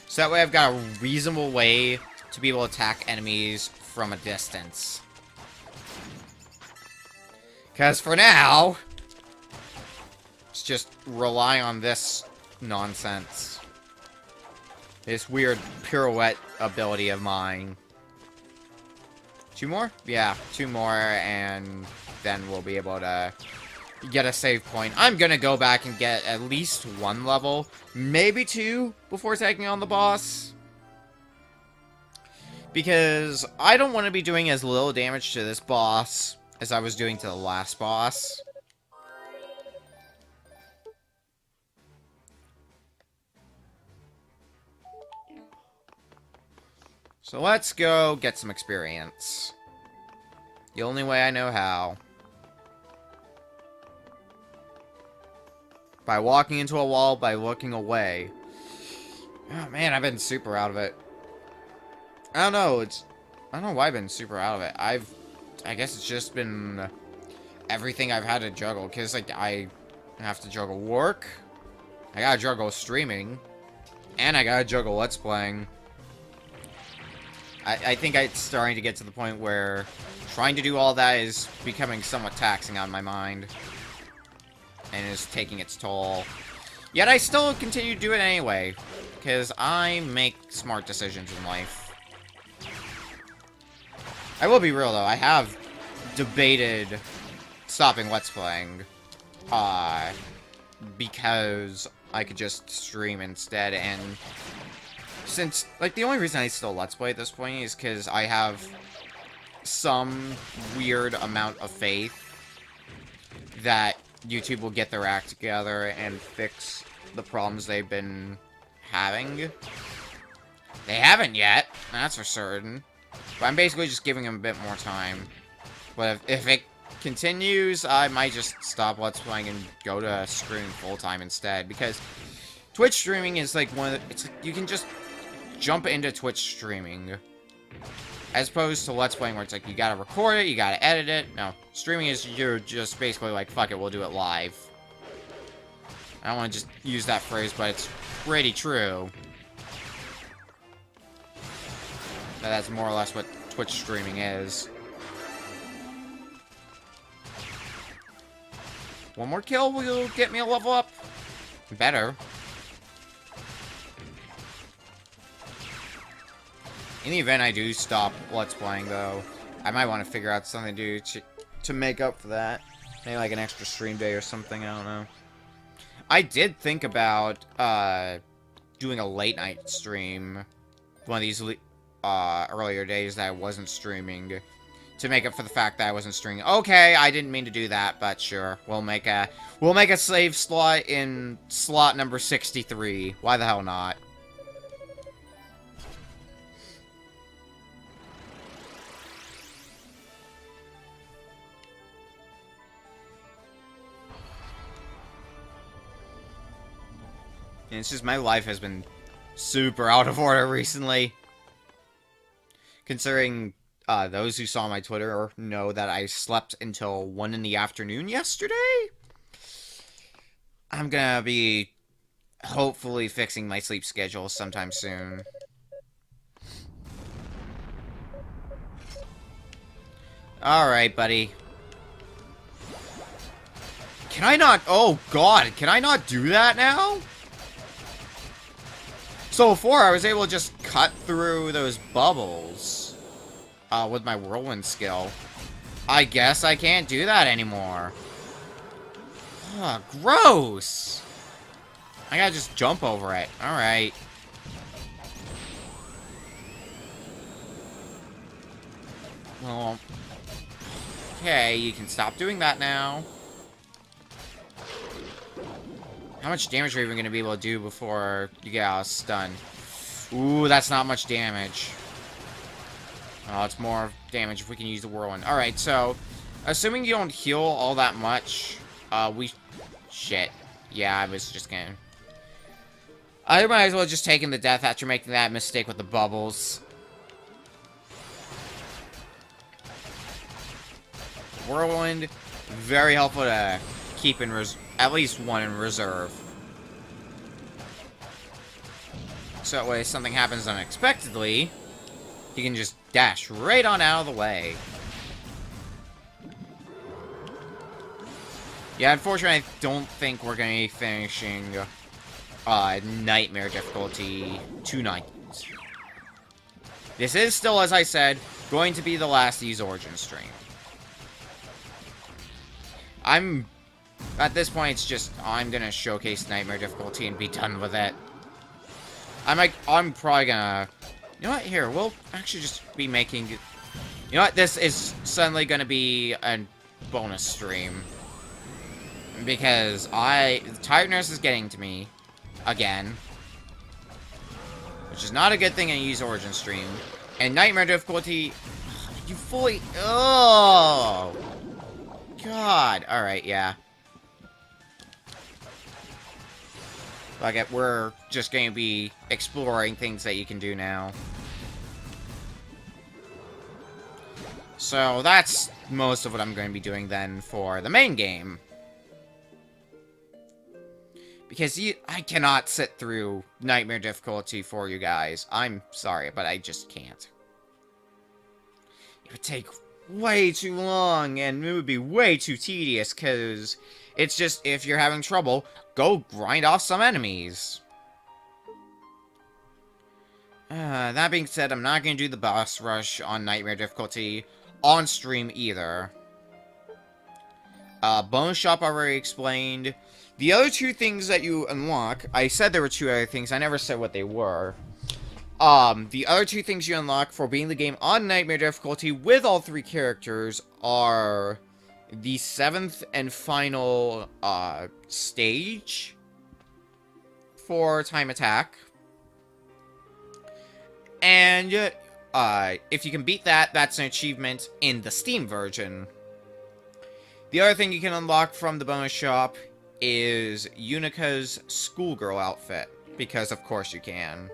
So that way I've got a reasonable way to be able to attack enemies from a distance. Because for now, it's just rely on this nonsense. This weird pirouette ability of mine. 2 more? Yeah, 2 more, and then we'll be able to get a save point. I'm gonna go back and get at least 1 level, maybe 2, before taking on the boss. Because I don't want to be doing as little damage to this boss as I was doing to the last boss. So let's go get some experience. The only way I know how. By walking into a wall, by looking away. Oh man, I've been super out of it. I don't know, I don't know why I've been super out of it. I guess it's just been everything I've had to juggle. Because, like, I have to juggle work. I gotta juggle streaming. And I gotta juggle Let's Playing. I think it's starting to get to the point where trying to do all that is becoming somewhat taxing on my mind. And is taking its toll. Yet I still continue to do it anyway. Because I make smart decisions in life. I will be real, though. I have debated stopping Let's Playing. Because I could just stream instead, and since, like, the only reason I still Let's Play at this point is because I have some weird amount of faith that YouTube will get their act together and fix the problems they've been having. They haven't yet, that's for certain. But I'm basically just giving them a bit more time. But if it continues, I might just stop Let's Playing and go to streaming full-time instead. Because Twitch streaming is like it's like you can just jump into Twitch streaming. As opposed to Let's Playing where it's like you gotta record it, you gotta edit it. No, streaming is you're just basically like, fuck it, we'll do it live. I don't want to just use that phrase, but it's pretty true. That's more or less what Twitch streaming is. One more kill will get me a level up. Better. In the event I do stop Let's Playing, though, I might want to figure out something to do to make up for that. Maybe like an extra stream day or something, I don't know. I did think about doing a late night stream one of these earlier days that I wasn't streaming to make up for the fact that I wasn't streaming. Okay, I didn't mean to do that, but sure. We'll make a save slot in slot number 63. Why the hell not? And it's just my life has been super out of order recently. Considering those who saw my Twitter know that I slept until 1 in the afternoon yesterday. I'm gonna be hopefully fixing my sleep schedule sometime soon. Alright, buddy. Can I not... Oh, God. Can I not do that now? So before, I was able to just cut through those bubbles with my whirlwind skill. I guess I can't do that anymore. Ugh, gross! I gotta just jump over it. Alright. Well... Okay, you can stop doing that now. How much damage are you even going to be able to do before you get out of stun? Ooh, that's not much damage. Oh, it's more damage if we can use the whirlwind. Alright, so, assuming you don't heal all that much, shit. Yeah, I was just gonna... I might as well just taken the death after making that mistake with the bubbles. Whirlwind, very helpful to keep in at least one in reserve. So that way, if something happens unexpectedly, you can just dash right on out of the way. Yeah, unfortunately, I don't think we're going to be finishing Nightmare difficulty tonight. This is still, as I said, going to be the last Ys Origin stream. At this point, it's just, I'm gonna showcase Nightmare difficulty and be done with it. I'm probably gonna... You know what? Here, we'll actually just be making... You know what? This is suddenly gonna be a bonus stream. Because tiredness is getting to me. Again. Which is not a good thing in a Ys Origin stream. And Nightmare difficulty... You fully... Oh! God. Alright, yeah. Like, we're just going to be exploring things that you can do now. So, that's most of what I'm going to be doing then for the main game. Because I cannot sit through Nightmare difficulty for you guys. I'm sorry, but I just can't. It would take way too long, and it would be way too tedious, because it's just, if you're having trouble, go grind off some enemies. That being said, I'm not going to do the boss rush on Nightmare difficulty on stream either. Bonus shop already explained. The other two things that you unlock, I said there were two other things, I never said what they were. The other two things you unlock for beating the game on Nightmare difficulty with all three characters are the 7th and final, stage for Time Attack. And, if you can beat that, that's an achievement in the Steam version. The other thing you can unlock from the bonus shop is Yunika's schoolgirl outfit, because of course you can.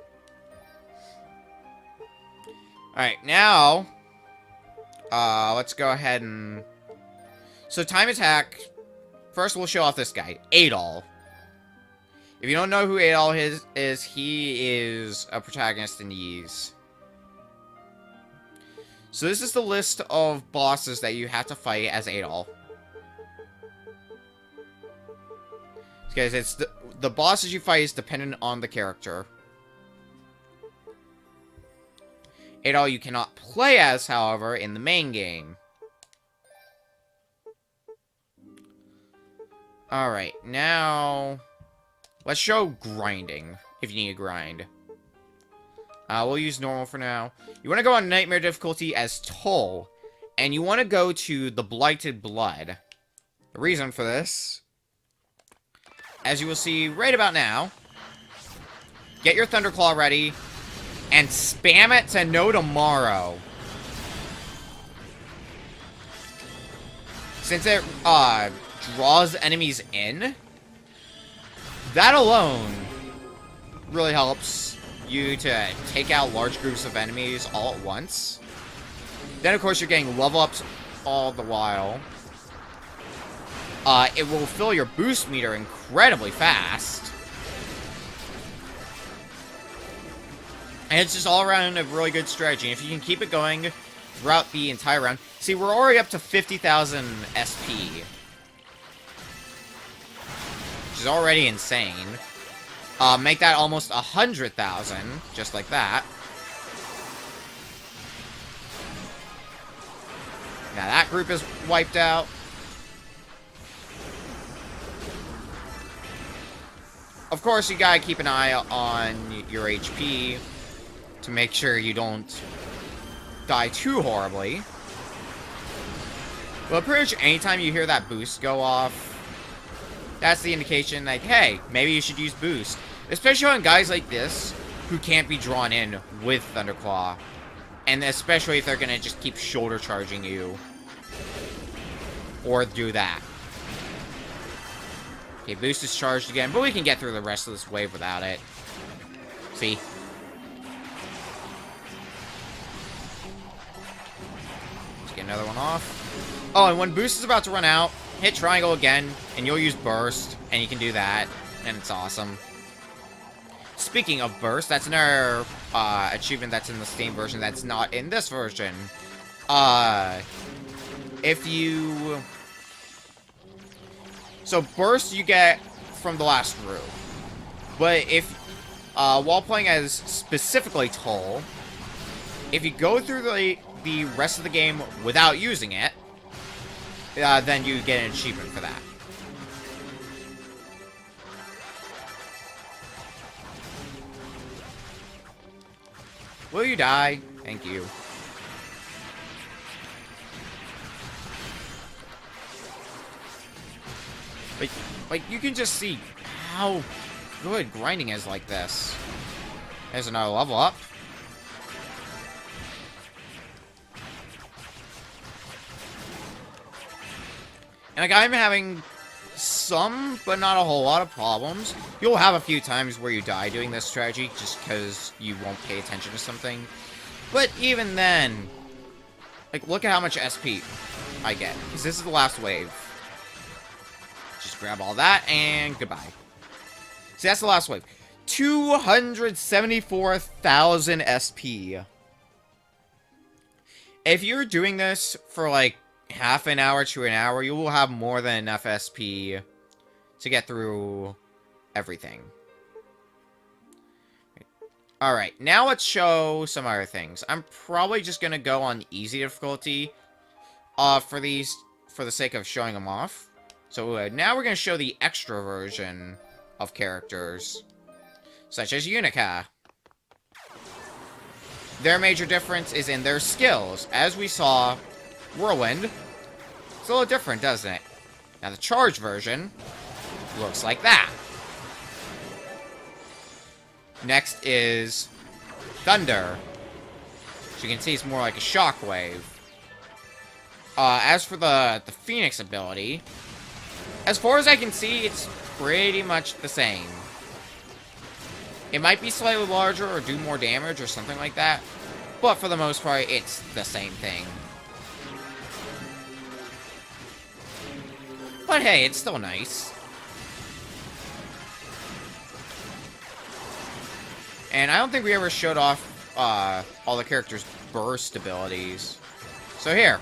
Alright, now, let's go ahead and... So, Time Attack, first we'll show off this guy, Adol. If you don't know who Adol is, he is a protagonist in Ys. So this is the list of bosses that you have to fight as Adol. Because it's the bosses you fight is dependent on the character. Adol you cannot play as, however, in the main game. Alright, now... Let's show grinding, if you need to grind. We'll use normal for now. You want to go on Nightmare difficulty as Toll, and you want to go to the Blighted Blood. The reason for this, as you will see right about now, get your Thunderclaw ready, and spam it to no tomorrow. Since it, draws enemies in, that alone really helps you to take out large groups of enemies all at once. Then, of course, you're getting level ups all the while. It will fill your boost meter incredibly fast. And it's just all around a really good strategy. If you can keep it going throughout the entire round. See, we're already up to 50,000 SP. Which is already insane. Make that almost 100,000, just like that. Now that group is wiped out. Of course, you gotta keep an eye on your HP to make sure you don't die too horribly. But pretty much anytime you hear that boost go off, that's the indication, like, hey, maybe you should use boost. Especially on guys like this, who can't be drawn in with Thunderclaw. And especially if they're gonna just keep shoulder charging you. Or do that. Okay, boost is charged again, but we can get through the rest of this wave without it. See? Let's get another one off. Oh, and when boost is about to run out, hit triangle again, and you'll use burst, and you can do that, and it's awesome. Speaking of burst, that's another achievement that's in the Steam version that's not in this version. If you... So burst you get from the last room. But if, while playing as specifically Toll, if you go through the rest of the game without using it, then you get an achievement for that. Will you die? Thank you. Like, you can just see how good grinding is like this. There's another level up. And like, I'm having some, but not a whole lot of problems. You'll have a few times where you die doing this strategy just because you won't pay attention to something. But even then, like, look at how much SP I get. Because this is the last wave. Just grab all that, and goodbye. See, that's the last wave. 274,000 SP. If you're doing this for, like, half an hour to an hour, you will have more than enough SP to get through everything. Alright, now let's show some other things. I'm probably just gonna go on easy difficulty for the sake of showing them off. So now we're gonna show the extra version of characters, such as Unica. Their major difference is in their skills. As we saw, Whirlwind, it's a little different, doesn't it? Now the charged version looks like that. Next is Thunder. As you can see, it's more like a shockwave. As for the Phoenix ability, as far as I can see, it's pretty much the same. It might be slightly larger or do more damage or something like that, but for the most part, it's the same thing. But hey, it's still nice. And I don't think we ever showed off all the characters' burst abilities. So here.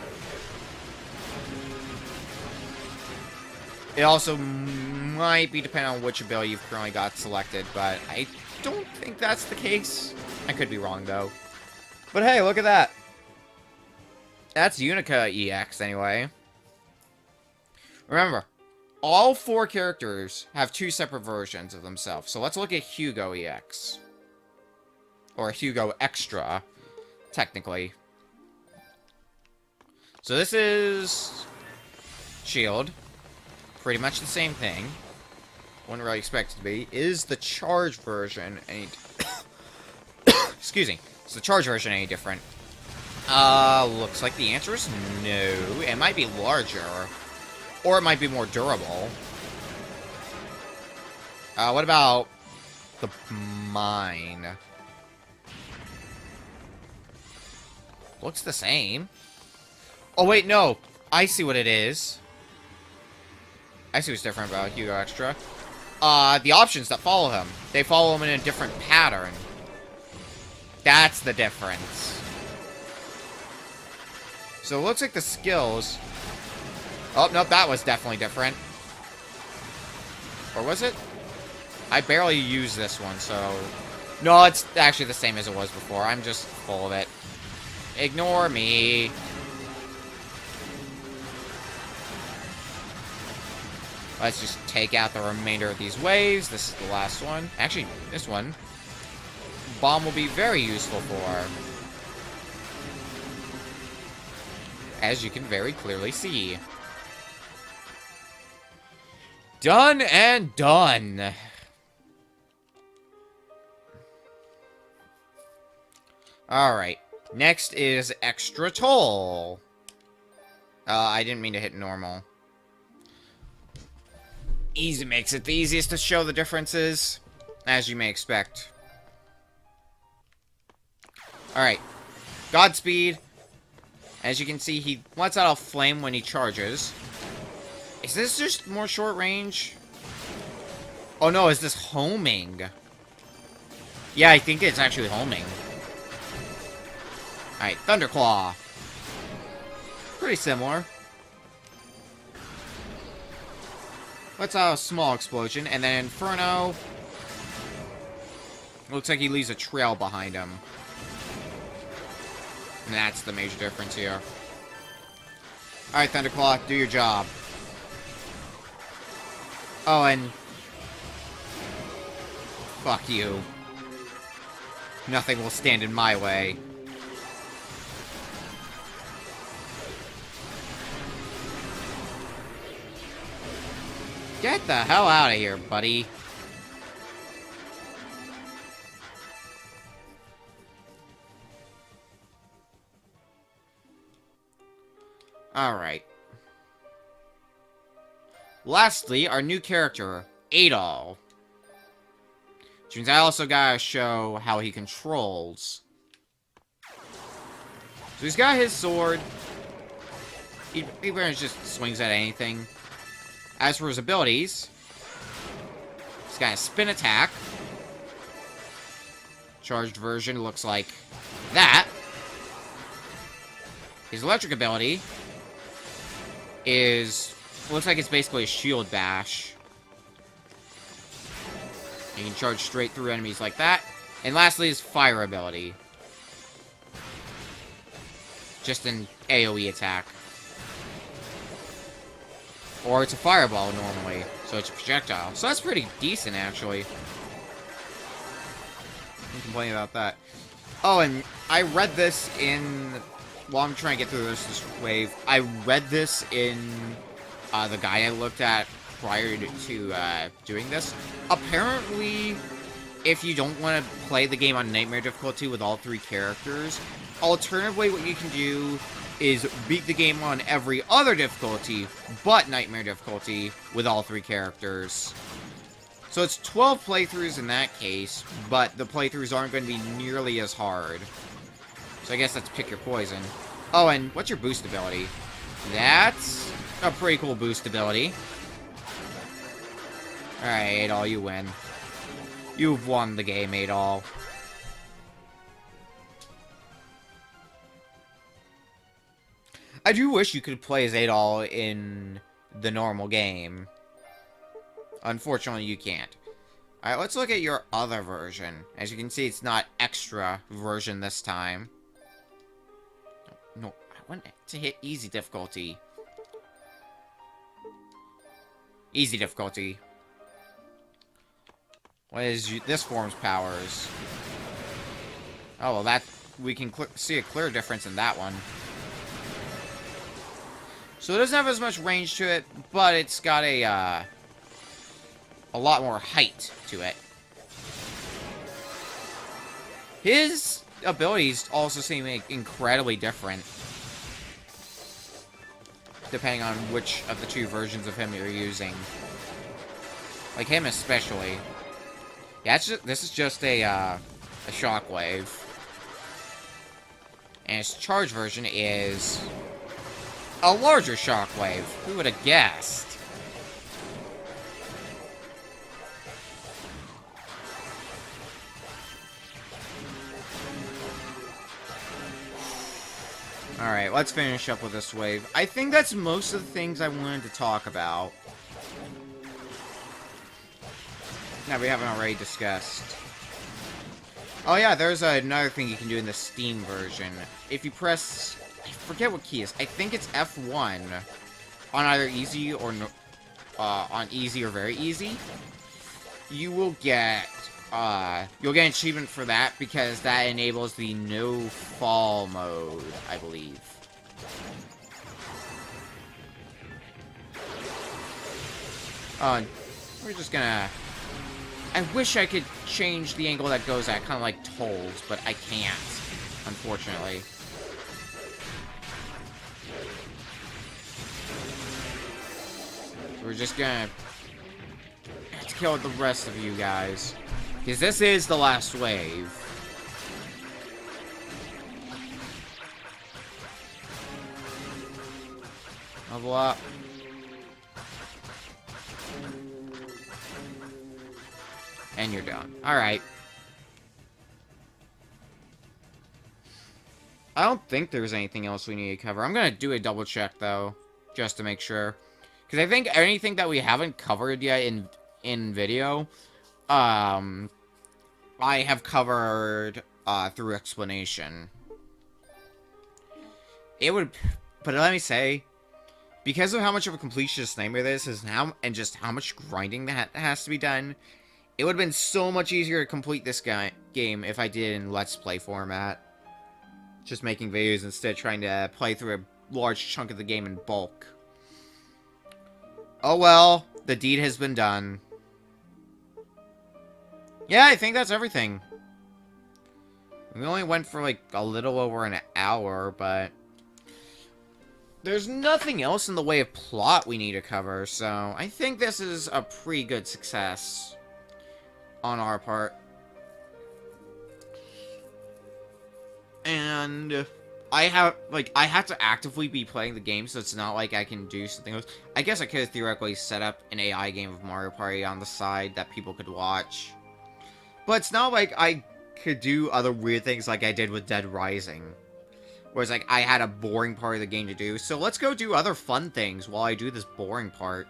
It also might be depending on which ability you've currently got selected, but I don't think that's the case. I could be wrong, though. But hey, look at that. That's Unica EX, anyway. Remember, all 4 characters have 2 separate versions of themselves. So let's look at Hugo EX. Or Hugo Extra, technically. So this is Shield. Pretty much the same thing. Wouldn't really expect it to be. Is the charged version any... Excuse me. Is the charged version any different? Looks like the answer is no. It might be larger. Or it might be more durable. What about the mine? Looks the same. Oh, wait, no. I see what it is. I see what's different about Hugo Extra. The options that follow him. They follow him in a different pattern. That's the difference. So it looks like the skills... Oh, nope, that was definitely different. Or was it? I barely used this one, so... No, it's actually the same as it was before. I'm just full of it. Ignore me. Let's just take out the remainder of these waves. This is the last one. Actually, this one. Bomb will be very useful for. As you can very clearly see. Done and done. Alright. Next is Extra Toll. I didn't mean to hit normal. Easy makes it the easiest to show the differences, as you may expect. Alright. Godspeed. As you can see, he lets out a flame when he charges. Is this just more short range? Oh no, is this homing? Yeah, I think it's actually homing. Alright, Thunderclaw. Pretty similar. Let's a small explosion, and then Inferno. Looks like he leaves a trail behind him. And that's the major difference here. Alright, Thunderclaw, do your job. Oh, and... Fuck you. Nothing will stand in my way. Get the hell out of here, buddy. Alright. Lastly, our new character, Adol. Which means I also gotta show how he controls. So he's got his sword. He pretty much just swings at anything. As for his abilities, he's got a spin attack. Charged version looks like that. His electric ability looks like it's basically a shield bash. You can charge straight through enemies like that. And lastly, his fire ability. Just an AoE attack. Or it's a fireball normally, so it's a projectile. So that's pretty decent, actually. I'm complaining about that. Oh, and I read this in... While I'm trying to get through this wave, I read this in the guide I looked at prior to doing this. Apparently, if you don't want to play the game on Nightmare difficulty with all 3 characters, alternatively what you can do is beat the game on every other difficulty, but Nightmare difficulty, with all 3 characters. So it's 12 playthroughs in that case, but the playthroughs aren't going to be nearly as hard. So I guess that's pick your poison. Oh, and what's your boost ability? That's a pretty cool boost ability. Alright, Adol, you win. You've won the game, Adol. I do wish you could play as Adol in the normal game. Unfortunately, you can't. Alright, let's look at your other version. As you can see, it's not extra version this time. No, I want to hit easy difficulty. Easy difficulty. What is this form's powers? Oh, well, we can see a clear difference in that one. So it doesn't have as much range to it, but it's got a lot more height to it. His abilities also seem incredibly different, depending on which of the 2 versions of him you're using. Like him especially. Yeah, this is just a shockwave. And his charge version is a larger shockwave. Who would have guessed? Alright, let's finish up with this wave. I think that's most of the things I wanted to talk about. That we haven't already discussed. Oh yeah, there's another thing you can do in the Steam version. If you press... I forget what key is. I think it's F1 on either easy or... on easy or very easy. You will get... you'll get an achievement for that because that enables the no fall mode, I believe. We're just gonna... I wish I could change the angle that goes at, kind of like tolls, but I can't, unfortunately. So we're just gonna have to kill the rest of you guys. Because this is the last wave. Level up. And you're done. Alright. I don't think there's anything else we need to cover. I'm gonna do a double check, though. Just to make sure. Because I think anything that we haven't covered yet in video... I have covered through explanation. It would, but let me say, because of how much of a completionist nightmare this is now, and just how much grinding that has to be done, it would have been so much easier to complete this game if I did it in Let's Play format. Just making videos instead of trying to play through a large chunk of the game in bulk. Oh well, the deed has been done. Yeah, I think that's everything. We only went for like a little over an hour, but there's nothing else in the way of plot we need to cover, so I think this is a pretty good success on our part. And I have to actively be playing the game, so it's not like I can do something else. I guess I could theoretically set up an AI game of Mario Party on the side that people could watch. But it's not like I could do other weird things like I did with Dead Rising. Whereas, like, I had a boring part of the game to do. So let's go do other fun things while I do this boring part.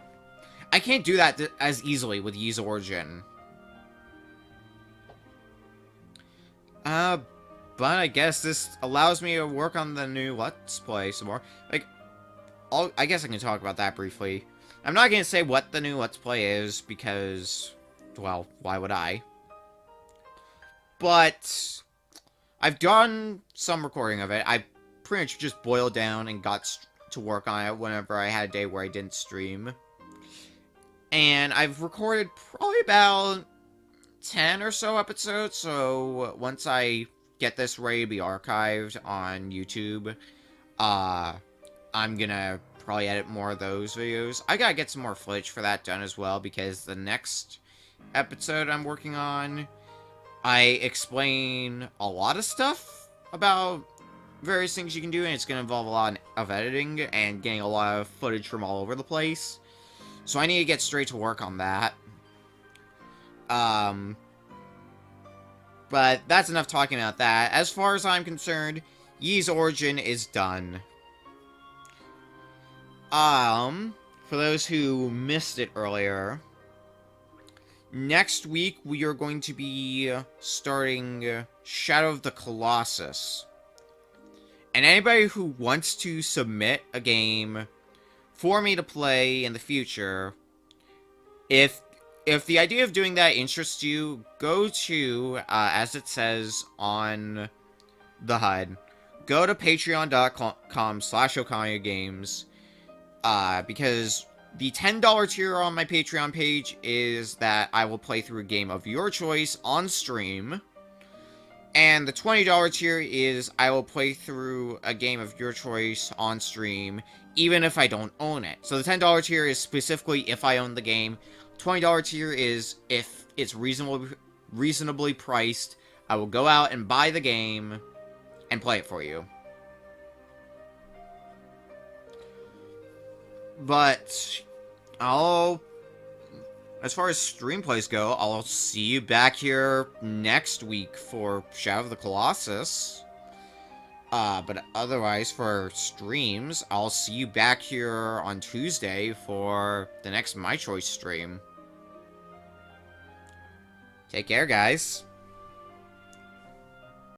I can't do that as easily with Ys Origin. But I guess this allows me to work on the new Let's Play some more. Like, I guess I can talk about that briefly. I'm not going to say what the new Let's Play is, because, well, why would I? But I've done some recording of it. I pretty much just boiled down and got to work on it whenever I had a day where I didn't stream. And I've recorded probably about 10 or so episodes, so once I get this ready to be archived on YouTube, I'm gonna probably edit more of those videos. I gotta get some more footage for that done as well, because the next episode I'm working on, I explain a lot of stuff about various things you can do, and it's gonna involve a lot of editing and getting a lot of footage from all over the place. So I need to get straight to work on that. But that's enough talking about that. As far as I'm concerned, Ys Origin is done. For those who missed it earlier, next week we are going to be starting Shadow of the Colossus. And anybody who wants to submit a game for me to play in the future, if the idea of doing that interests you, go to, as it says on the HUD, go to patreon.com/OkanigaGames, because the $10 tier on my Patreon page is that I will play through a game of your choice on stream, and the $20 tier is I will play through a game of your choice on stream, even if I don't own it. So the $10 tier is specifically if I own the game. $20 tier is if it's reasonably priced, I will go out and buy the game and play it for you. But as far as stream plays go, I'll see you back here next week for Shadow of the Colossus. But otherwise, for streams, I'll see you back here on Tuesday for the next My Choice stream. Take care, guys.